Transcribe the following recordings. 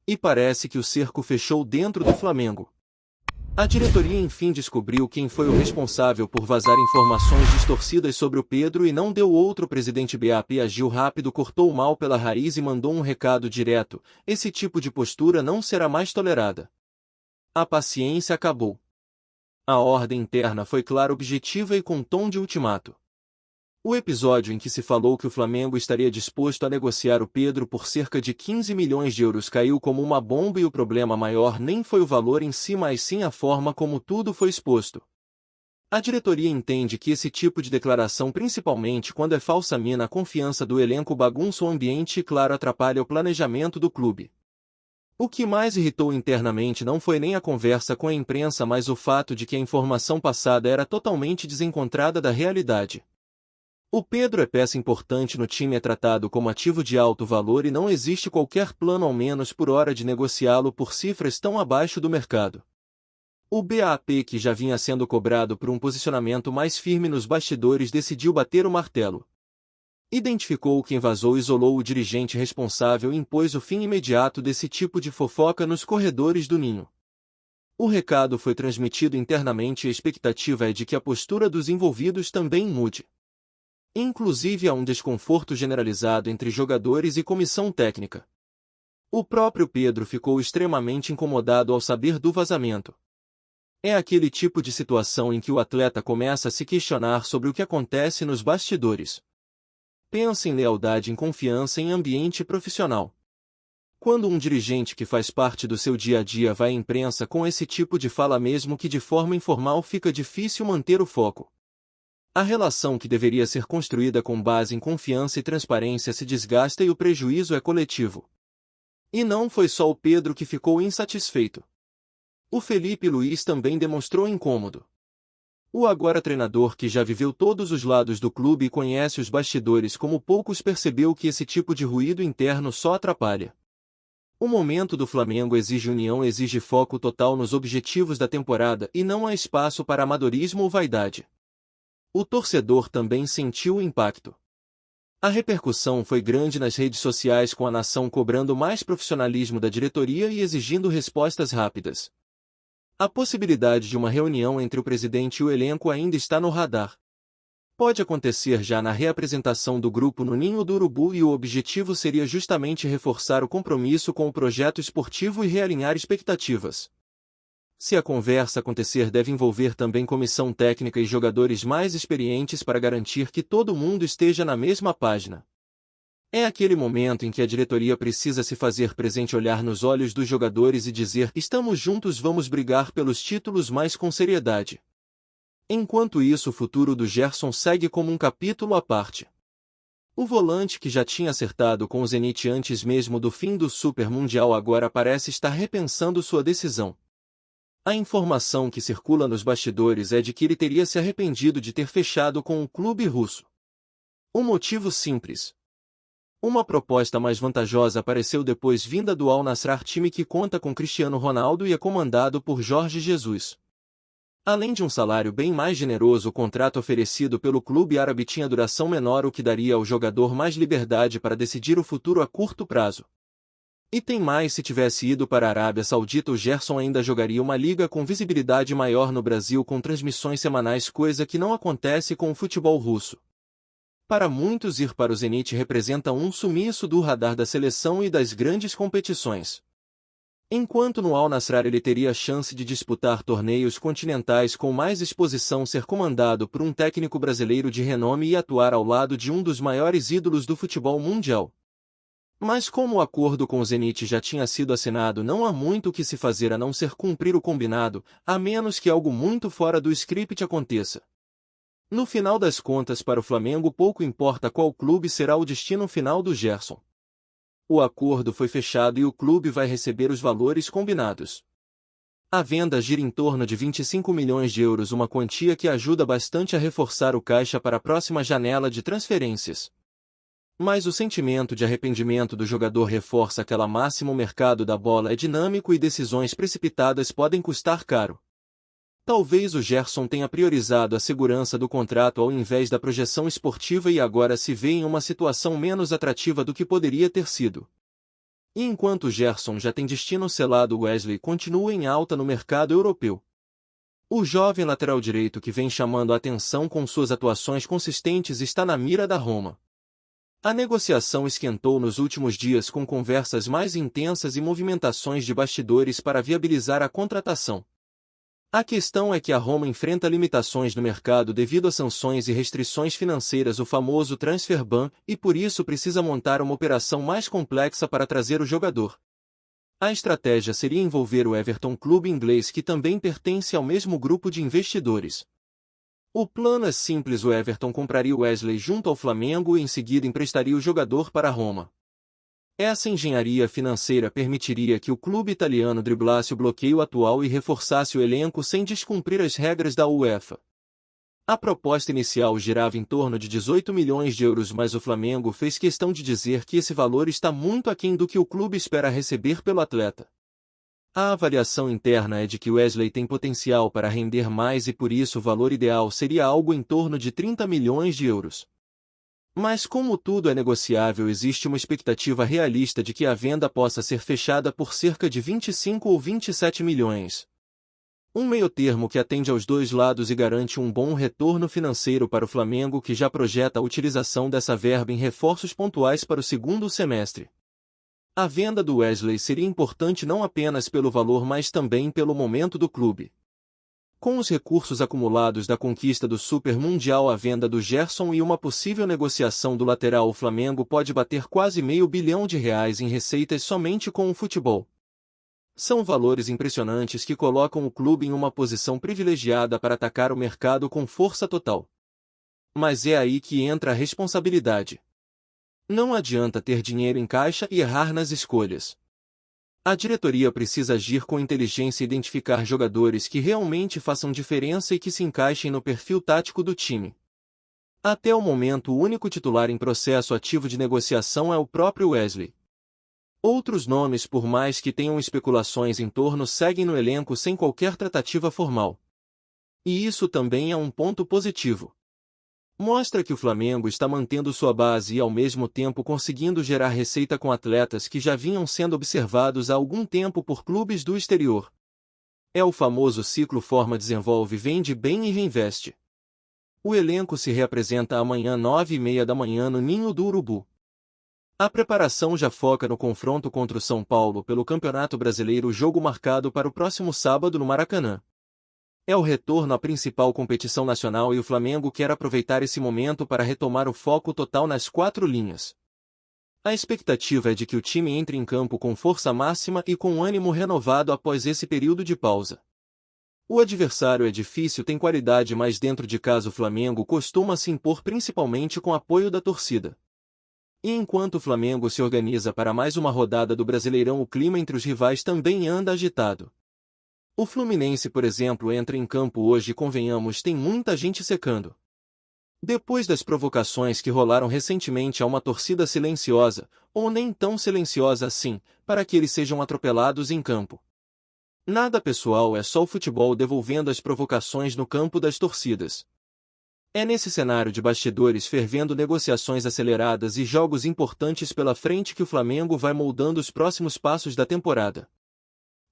E parece que o cerco fechou dentro do Flamengo. A diretoria enfim descobriu quem foi o responsável por vazar informações distorcidas sobre o Pedro e não deu outro. O presidente BAP agiu rápido, cortou o mal pela raiz e mandou um recado direto: esse tipo de postura não será mais tolerada. A paciência acabou. A ordem interna foi clara, objetiva e com tom de ultimato. O episódio em que se falou que o Flamengo estaria disposto a negociar o Pedro por cerca de 15 milhões de euros caiu como uma bomba, e o problema maior nem foi o valor em si, mas sim a forma como tudo foi exposto. A diretoria entende que esse tipo de declaração, principalmente quando é falsa, mina a confiança do elenco, bagunça o ambiente e, claro, atrapalha o planejamento do clube. O que mais irritou internamente não foi nem a conversa com a imprensa, mas o fato de que a informação passada era totalmente desencontrada da realidade. O Pedro é peça importante no time, é tratado como ativo de alto valor e não existe qualquer plano, ao menos por hora, de negociá-lo por cifras tão abaixo do mercado. O BAP, que já vinha sendo cobrado por um posicionamento mais firme nos bastidores, decidiu bater o martelo. Identificou quem vazou, isolou o dirigente responsável e impôs o fim imediato desse tipo de fofoca nos corredores do ninho. O recado foi transmitido internamente e a expectativa é de que a postura dos envolvidos também mude. Inclusive há um desconforto generalizado entre jogadores e comissão técnica. O próprio Pedro ficou extremamente incomodado ao saber do vazamento. É aquele tipo de situação em que o atleta começa a se questionar sobre o que acontece nos bastidores. Pensa em lealdade, em confiança, em ambiente profissional. Quando um dirigente que faz parte do seu dia a dia vai à imprensa com esse tipo de fala, mesmo que de forma informal, fica difícil manter o foco. A relação que deveria ser construída com base em confiança e transparência se desgasta e o prejuízo é coletivo. E não foi só o Pedro que ficou insatisfeito. O Felipe Luiz também demonstrou incômodo. O agora treinador, que já viveu todos os lados do clube e conhece os bastidores como poucos, percebeu que esse tipo de ruído interno só atrapalha. O momento do Flamengo exige união, exige foco total nos objetivos da temporada e não há espaço para amadorismo ou vaidade. O torcedor também sentiu o impacto. A repercussão foi grande nas redes sociais, com a nação cobrando mais profissionalismo da diretoria e exigindo respostas rápidas. A possibilidade de uma reunião entre o presidente e o elenco ainda está no radar. Pode acontecer já na reapresentação do grupo no Ninho do Urubu, e o objetivo seria justamente reforçar o compromisso com o projeto esportivo e realinhar expectativas. Se a conversa acontecer, deve envolver também comissão técnica e jogadores mais experientes para garantir que todo mundo esteja na mesma página. É aquele momento em que a diretoria precisa se fazer presente, olhar nos olhos dos jogadores e dizer: estamos juntos, vamos brigar pelos títulos, mas com seriedade. Enquanto isso, o futuro do Gerson segue como um capítulo à parte. O volante, que já tinha acertado com o Zenit antes mesmo do fim do Super Mundial, agora parece estar repensando sua decisão. A informação que circula nos bastidores é de que ele teria se arrependido de ter fechado com o clube russo. Um motivo simples. Uma proposta mais vantajosa apareceu depois, vinda do Al Nassr, time que conta com Cristiano Ronaldo e é comandado por Jorge Jesus. Além de um salário bem mais generoso, o contrato oferecido pelo clube árabe tinha duração menor, o que daria ao jogador mais liberdade para decidir o futuro a curto prazo. E tem mais: se tivesse ido para a Arábia Saudita, o Gerson ainda jogaria uma liga com visibilidade maior no Brasil, com transmissões semanais, coisa que não acontece com o futebol russo. Para muitos, ir para o Zenit representa um sumiço do radar da seleção e das grandes competições. Enquanto no Al Nassr ele teria a chance de disputar torneios continentais com mais exposição, ser comandado por um técnico brasileiro de renome e atuar ao lado de um dos maiores ídolos do futebol mundial. Mas como o acordo com o Zenit já tinha sido assinado, não há muito o que se fazer a não ser cumprir o combinado, a menos que algo muito fora do script aconteça. No final das contas, para o Flamengo pouco importa qual clube será o destino final do Gerson. O acordo foi fechado e o clube vai receber os valores combinados. A venda gira em torno de 25 milhões de euros, uma quantia que ajuda bastante a reforçar o caixa para a próxima janela de transferências. Mas o sentimento de arrependimento do jogador reforça aquela máxima: o mercado da bola é dinâmico e decisões precipitadas podem custar caro. Talvez o Gerson tenha priorizado a segurança do contrato ao invés da projeção esportiva e agora se vê em uma situação menos atrativa do que poderia ter sido. E enquanto Gerson já tem destino selado, Wesley continua em alta no mercado europeu. O jovem lateral direito que vem chamando a atenção com suas atuações consistentes está na mira da Roma. A negociação esquentou nos últimos dias com conversas mais intensas e movimentações de bastidores para viabilizar a contratação. A questão é que a Roma enfrenta limitações no mercado devido a sanções e restrições financeiras, o famoso transfer ban, e por isso precisa montar uma operação mais complexa para trazer o jogador. A estratégia seria envolver o Everton, clube inglês que também pertence ao mesmo grupo de investidores. O plano é simples: o Everton compraria o Wesley junto ao Flamengo e em seguida emprestaria o jogador para a Roma. Essa engenharia financeira permitiria que o clube italiano driblasse o bloqueio atual e reforçasse o elenco sem descumprir as regras da UEFA. A proposta inicial girava em torno de 18 milhões de euros, mas o Flamengo fez questão de dizer que esse valor está muito aquém do que o clube espera receber pelo atleta. A avaliação interna é de que Wesley tem potencial para render mais e por isso o valor ideal seria algo em torno de 30 milhões de euros. Mas como tudo é negociável, existe uma expectativa realista de que a venda possa ser fechada por cerca de 25 ou 27 milhões. Um meio-termo que atende aos dois lados e garante um bom retorno financeiro para o Flamengo, que já projeta a utilização dessa verba em reforços pontuais para o segundo semestre. A venda do Wesley seria importante não apenas pelo valor, mas também pelo momento do clube. Com os recursos acumulados da conquista do Super Mundial, a venda do Gerson e uma possível negociação do lateral, o Flamengo pode bater quase R$500 milhão em receitas somente com o futebol. São valores impressionantes que colocam o clube em uma posição privilegiada para atacar o mercado com força total. Mas é aí que entra a responsabilidade. Não adianta ter dinheiro em caixa e errar nas escolhas. A diretoria precisa agir com inteligência e identificar jogadores que realmente façam diferença e que se encaixem no perfil tático do time. Até o momento, o único titular em processo ativo de negociação é o próprio Wesley. Outros nomes, por mais que tenham especulações em torno, seguem no elenco sem qualquer tratativa formal. E isso também é um ponto positivo. Mostra que o Flamengo está mantendo sua base e ao mesmo tempo conseguindo gerar receita com atletas que já vinham sendo observados há algum tempo por clubes do exterior. É o famoso ciclo forma-desenvolve, vende bem e reinveste. O elenco se reapresenta amanhã 9h30 da manhã no Ninho do Urubu. A preparação já foca no confronto contra o São Paulo pelo Campeonato Brasileiro, jogo marcado para o próximo sábado no Maracanã. É o retorno à principal competição nacional e o Flamengo quer aproveitar esse momento para retomar o foco total nas quatro linhas. A expectativa é de que o time entre em campo com força máxima e com ânimo renovado após esse período de pausa. O adversário é difícil, tem qualidade, mas dentro de casa o Flamengo costuma se impor principalmente com apoio da torcida. E enquanto o Flamengo se organiza para mais uma rodada do Brasileirão, o clima entre os rivais também anda agitado. O Fluminense, por exemplo, entra em campo hoje e, convenhamos, tem muita gente secando. Depois das provocações que rolaram recentemente a uma torcida silenciosa, ou nem tão silenciosa assim, para que eles sejam atropelados em campo. Nada pessoal, é só o futebol devolvendo as provocações no campo das torcidas. É nesse cenário de bastidores fervendo, negociações aceleradas e jogos importantes pela frente que o Flamengo vai moldando os próximos passos da temporada.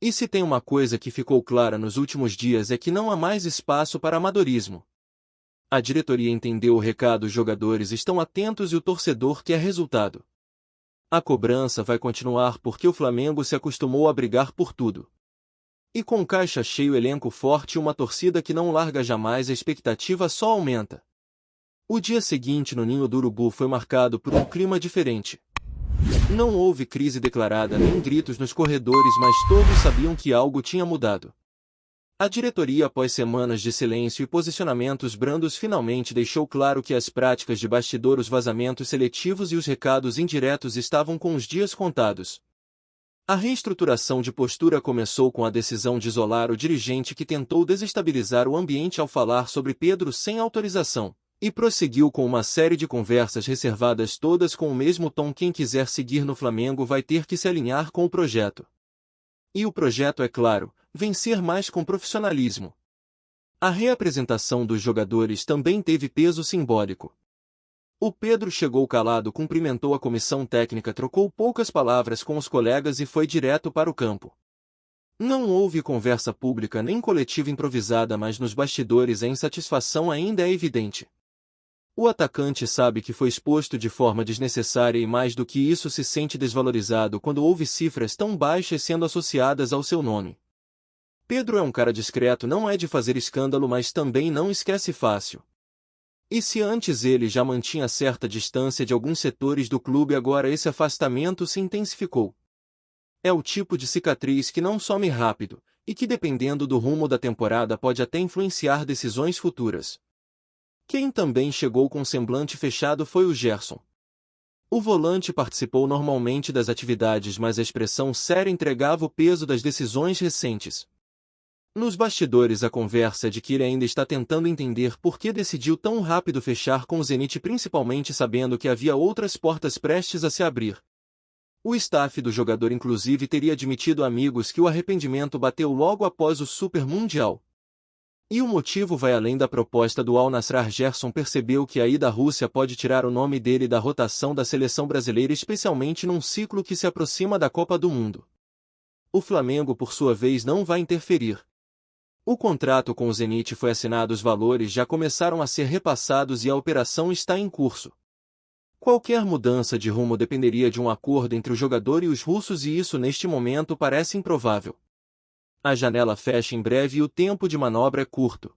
E se tem uma coisa que ficou clara nos últimos dias é que não há mais espaço para amadorismo. A diretoria entendeu o recado, os jogadores estão atentos e o torcedor quer resultado. A cobrança vai continuar porque o Flamengo se acostumou a brigar por tudo. E com caixa cheio, elenco forte e uma torcida que não larga jamais, a expectativa só aumenta. O dia seguinte no Ninho do Urubu foi marcado por um clima diferente. Não houve crise declarada nem gritos nos corredores, mas todos sabiam que algo tinha mudado. A diretoria, após semanas de silêncio e posicionamentos brandos, finalmente deixou claro que as práticas de bastidor, os vazamentos seletivos e os recados indiretos estavam com os dias contados. A reestruturação de postura começou com a decisão de isolar o dirigente que tentou desestabilizar o ambiente ao falar sobre Pedro sem autorização. E prosseguiu com uma série de conversas reservadas, todas com o mesmo tom: quem quiser seguir no Flamengo vai ter que se alinhar com o projeto. E o projeto é claro: vencer mais com profissionalismo. A reapresentação dos jogadores também teve peso simbólico. O Pedro chegou calado, cumprimentou a comissão técnica, trocou poucas palavras com os colegas e foi direto para o campo. Não houve conversa pública nem coletiva improvisada, mas nos bastidores a insatisfação ainda é evidente. O atacante sabe que foi exposto de forma desnecessária e, mais do que isso, se sente desvalorizado quando houve cifras tão baixas sendo associadas ao seu nome. Pedro é um cara discreto, não é de fazer escândalo, mas também não esquece fácil. E se antes ele já mantinha certa distância de alguns setores do clube, agora esse afastamento se intensificou. É o tipo de cicatriz que não some rápido, e que, dependendo do rumo da temporada, pode até influenciar decisões futuras. Quem também chegou com semblante fechado foi o Gerson. O volante participou normalmente das atividades, mas a expressão séria entregava o peso das decisões recentes. Nos bastidores, a conversa é de que ele ainda está tentando entender por que decidiu tão rápido fechar com o Zenit, principalmente sabendo que havia outras portas prestes a se abrir. O staff do jogador inclusive teria admitido a amigos que o arrependimento bateu logo após o Super Mundial. E o motivo vai além da proposta do Al Nassr. Gerson percebeu que a ida à Rússia pode tirar o nome dele da rotação da seleção brasileira, especialmente num ciclo que se aproxima da Copa do Mundo. O Flamengo, por sua vez, não vai interferir. O contrato com o Zenit foi assinado, os valores já começaram a ser repassados e a operação está em curso. Qualquer mudança de rumo dependeria de um acordo entre o jogador e os russos, e isso neste momento parece improvável. A janela fecha em breve e o tempo de manobra é curto.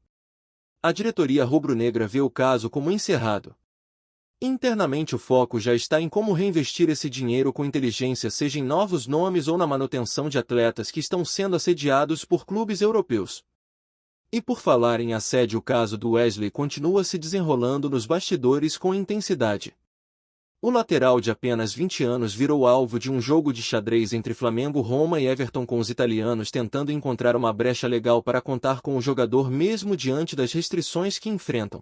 A diretoria rubro-negra vê o caso como encerrado. Internamente o foco já está em como reinvestir esse dinheiro com inteligência, seja em novos nomes ou na manutenção de atletas que estão sendo assediados por clubes europeus. E por falar em assédio, o caso do Wesley continua se desenrolando nos bastidores com intensidade. O lateral de apenas 20 anos virou alvo de um jogo de xadrez entre Flamengo, Roma e Everton, com os italianos tentando encontrar uma brecha legal para contar com o jogador mesmo diante das restrições que enfrentam.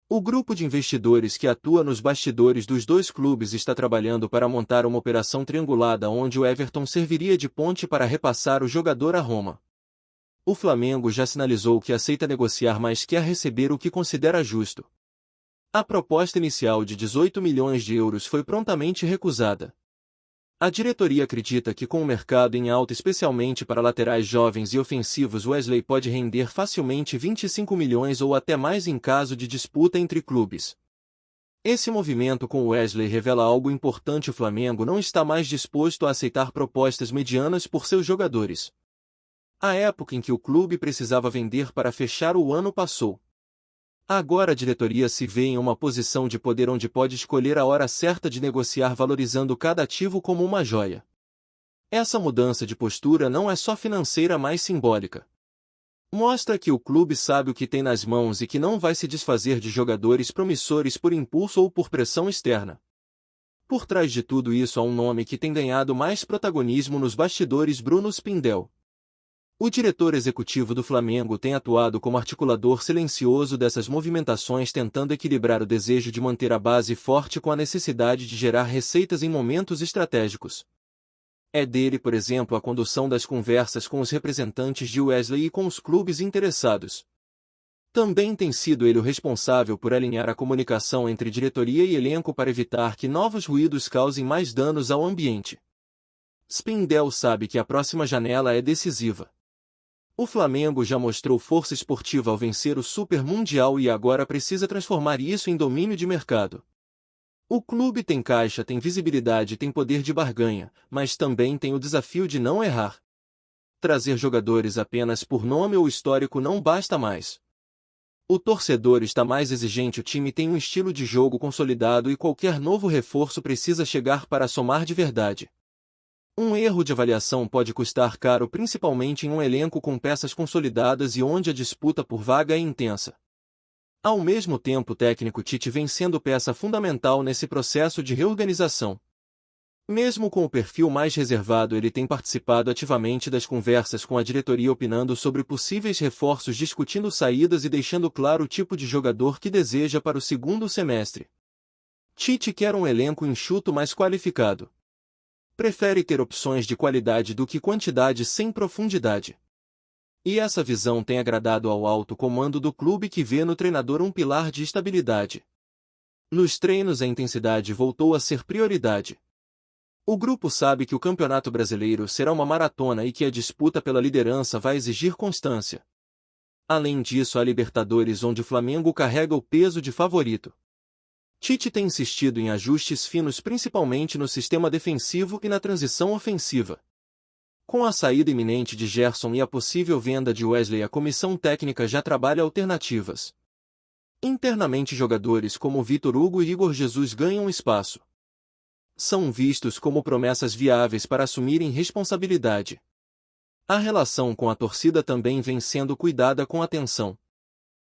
O grupo de investidores que atua nos bastidores dos dois clubes está trabalhando para montar uma operação triangulada onde o Everton serviria de ponte para repassar o jogador a Roma. O Flamengo já sinalizou que aceita negociar, mas quer receber o que considera justo. A proposta inicial de 18 milhões de euros foi prontamente recusada. A diretoria acredita que, com o mercado em alta, especialmente para laterais jovens e ofensivos, Wesley pode render facilmente 25 milhões ou até mais em caso de disputa entre clubes. Esse movimento com Wesley revela algo importante: o Flamengo não está mais disposto a aceitar propostas medianas por seus jogadores. A época em que o clube precisava vender para fechar o ano passou. Agora a diretoria se vê em uma posição de poder onde pode escolher a hora certa de negociar, valorizando cada ativo como uma joia. Essa mudança de postura não é só financeira, mas simbólica. Mostra que o clube sabe o que tem nas mãos e que não vai se desfazer de jogadores promissores por impulso ou por pressão externa. Por trás de tudo isso há um nome que tem ganhado mais protagonismo nos bastidores: Bruno Spindel. O diretor executivo do Flamengo tem atuado como articulador silencioso dessas movimentações, tentando equilibrar o desejo de manter a base forte com a necessidade de gerar receitas em momentos estratégicos. É dele, por exemplo, a condução das conversas com os representantes de Wesley e com os clubes interessados. Também tem sido ele o responsável por alinhar a comunicação entre diretoria e elenco para evitar que novos ruídos causem mais danos ao ambiente. Spindel sabe que a próxima janela é decisiva. O Flamengo já mostrou força esportiva ao vencer o Super Mundial e agora precisa transformar isso em domínio de mercado. O clube tem caixa, tem visibilidade, tem poder de barganha, mas também tem o desafio de não errar. Trazer jogadores apenas por nome ou histórico não basta mais. O torcedor está mais exigente, o time tem um estilo de jogo consolidado e qualquer novo reforço precisa chegar para somar de verdade. Um erro de avaliação pode custar caro, principalmente em um elenco com peças consolidadas e onde a disputa por vaga é intensa. Ao mesmo tempo, o técnico Tite vem sendo peça fundamental nesse processo de reorganização. Mesmo com o perfil mais reservado, ele tem participado ativamente das conversas com a diretoria, opinando sobre possíveis reforços, discutindo saídas e deixando claro o tipo de jogador que deseja para o segundo semestre. Tite quer um elenco enxuto, mais qualificado. Prefere ter opções de qualidade do que quantidade sem profundidade. E essa visão tem agradado ao alto comando do clube, que vê no treinador um pilar de estabilidade. Nos treinos a intensidade voltou a ser prioridade. O grupo sabe que o Campeonato Brasileiro será uma maratona e que a disputa pela liderança vai exigir constância. Além disso, há Libertadores, onde o Flamengo carrega o peso de favorito. Tite tem insistido em ajustes finos principalmente no sistema defensivo e na transição ofensiva. Com a saída iminente de Gerson e a possível venda de Wesley, a comissão técnica já trabalha alternativas. Internamente, jogadores como Vitor Hugo e Igor Jesus ganham espaço. São vistos como promessas viáveis para assumirem responsabilidade. A relação com a torcida também vem sendo cuidada com atenção.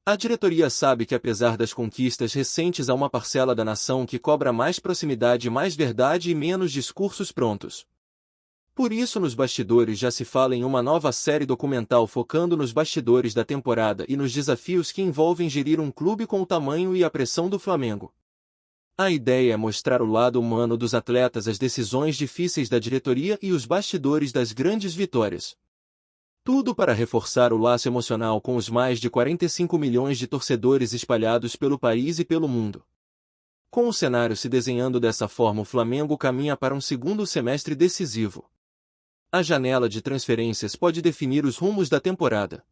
A diretoria sabe que, apesar das conquistas recentes, há uma parcela da nação que cobra mais proximidade, mais verdade e menos discursos prontos. Por isso, nos bastidores já se fala em uma nova série documental focando nos bastidores da temporada e nos desafios que envolvem gerir um clube com o tamanho e a pressão do Flamengo. A ideia é mostrar o lado humano dos atletas, as decisões difíceis da diretoria e os bastidores das grandes vitórias. Tudo para reforçar o laço emocional com os mais de 45 milhões de torcedores espalhados pelo país e pelo mundo. Com o cenário se desenhando dessa forma, o Flamengo caminha para um segundo semestre decisivo. A janela de transferências pode definir os rumos da temporada.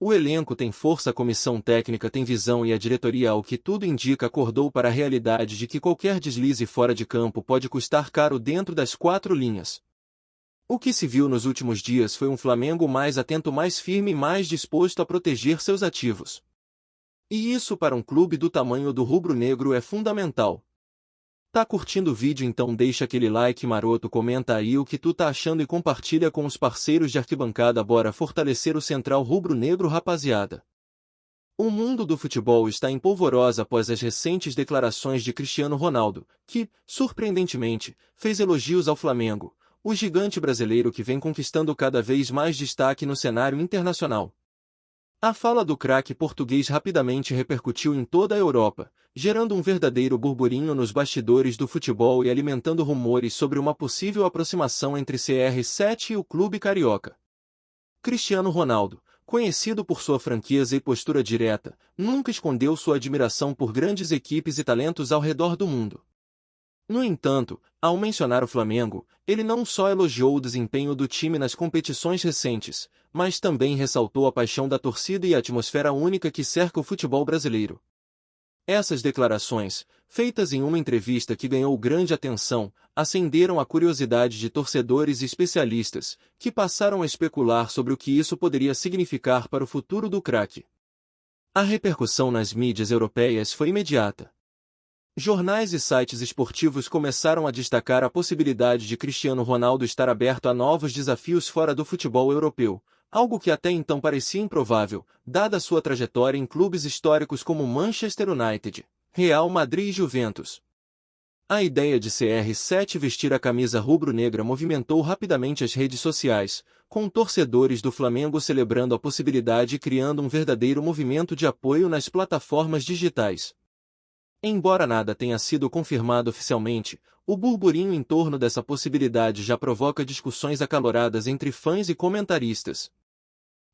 O elenco tem força, a comissão técnica tem visão e a diretoria, ao que tudo indica, acordou para a realidade de que qualquer deslize fora de campo pode custar caro dentro das quatro linhas. O que se viu nos últimos dias foi um Flamengo mais atento, mais firme e mais disposto a proteger seus ativos. E isso, para um clube do tamanho do rubro-negro, é fundamental. Tá curtindo o vídeo? Então deixa aquele like maroto, comenta aí o que tu tá achando e compartilha com os parceiros de arquibancada. Bora fortalecer o Central Rubro-Negro, rapaziada. O mundo do futebol está em polvorosa após as recentes declarações de Cristiano Ronaldo, que, surpreendentemente, fez elogios ao Flamengo, o gigante brasileiro que vem conquistando cada vez mais destaque no cenário internacional. A fala do craque português rapidamente repercutiu em toda a Europa, gerando um verdadeiro burburinho nos bastidores do futebol e alimentando rumores sobre uma possível aproximação entre CR7 e o clube carioca. Cristiano Ronaldo, conhecido por sua franqueza e postura direta, nunca escondeu sua admiração por grandes equipes e talentos ao redor do mundo. No entanto, ao mencionar o Flamengo, ele não só elogiou o desempenho do time nas competições recentes, mas também ressaltou a paixão da torcida e a atmosfera única que cerca o futebol brasileiro. Essas declarações, feitas em uma entrevista que ganhou grande atenção, acenderam a curiosidade de torcedores e especialistas, que passaram a especular sobre o que isso poderia significar para o futuro do craque. A repercussão nas mídias europeias foi imediata. Jornais e sites esportivos começaram a destacar a possibilidade de Cristiano Ronaldo estar aberto a novos desafios fora do futebol europeu, algo que até então parecia improvável, dada sua trajetória em clubes históricos como Manchester United, Real Madrid e Juventus. A ideia de CR7 vestir a camisa rubro-negra movimentou rapidamente as redes sociais, com torcedores do Flamengo celebrando a possibilidade e criando um verdadeiro movimento de apoio nas plataformas digitais. Embora nada tenha sido confirmado oficialmente, o burburinho em torno dessa possibilidade já provoca discussões acaloradas entre fãs e comentaristas.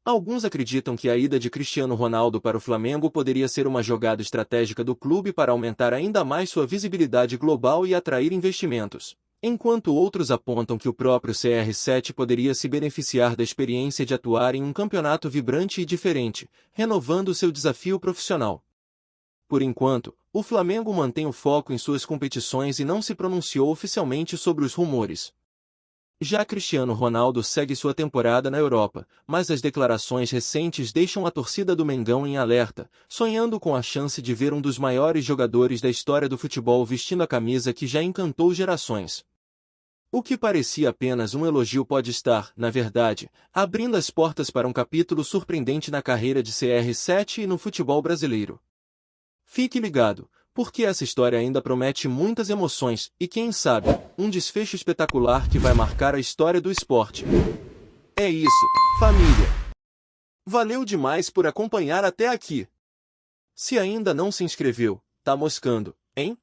Alguns acreditam que a ida de Cristiano Ronaldo para o Flamengo poderia ser uma jogada estratégica do clube para aumentar ainda mais sua visibilidade global e atrair investimentos, enquanto outros apontam que o próprio CR7 poderia se beneficiar da experiência de atuar em um campeonato vibrante e diferente, renovando seu desafio profissional. Por enquanto, o Flamengo mantém o foco em suas competições e não se pronunciou oficialmente sobre os rumores. Já Cristiano Ronaldo segue sua temporada na Europa, mas as declarações recentes deixam a torcida do Mengão em alerta, sonhando com a chance de ver um dos maiores jogadores da história do futebol vestindo a camisa que já encantou gerações. O que parecia apenas um elogio pode estar, na verdade, abrindo as portas para um capítulo surpreendente na carreira de CR7 e no futebol brasileiro. Fique ligado, porque essa história ainda promete muitas emoções e, quem sabe, um desfecho espetacular que vai marcar a história do esporte. É isso, família! Valeu demais por acompanhar até aqui! Se ainda não se inscreveu, tá moscando, hein?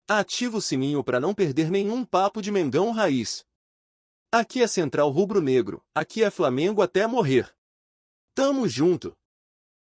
Ativa o sininho para não perder nenhum papo de Mengão Raiz. Aqui é Central Rubro-Negro, aqui é Flamengo até morrer. Tamo junto!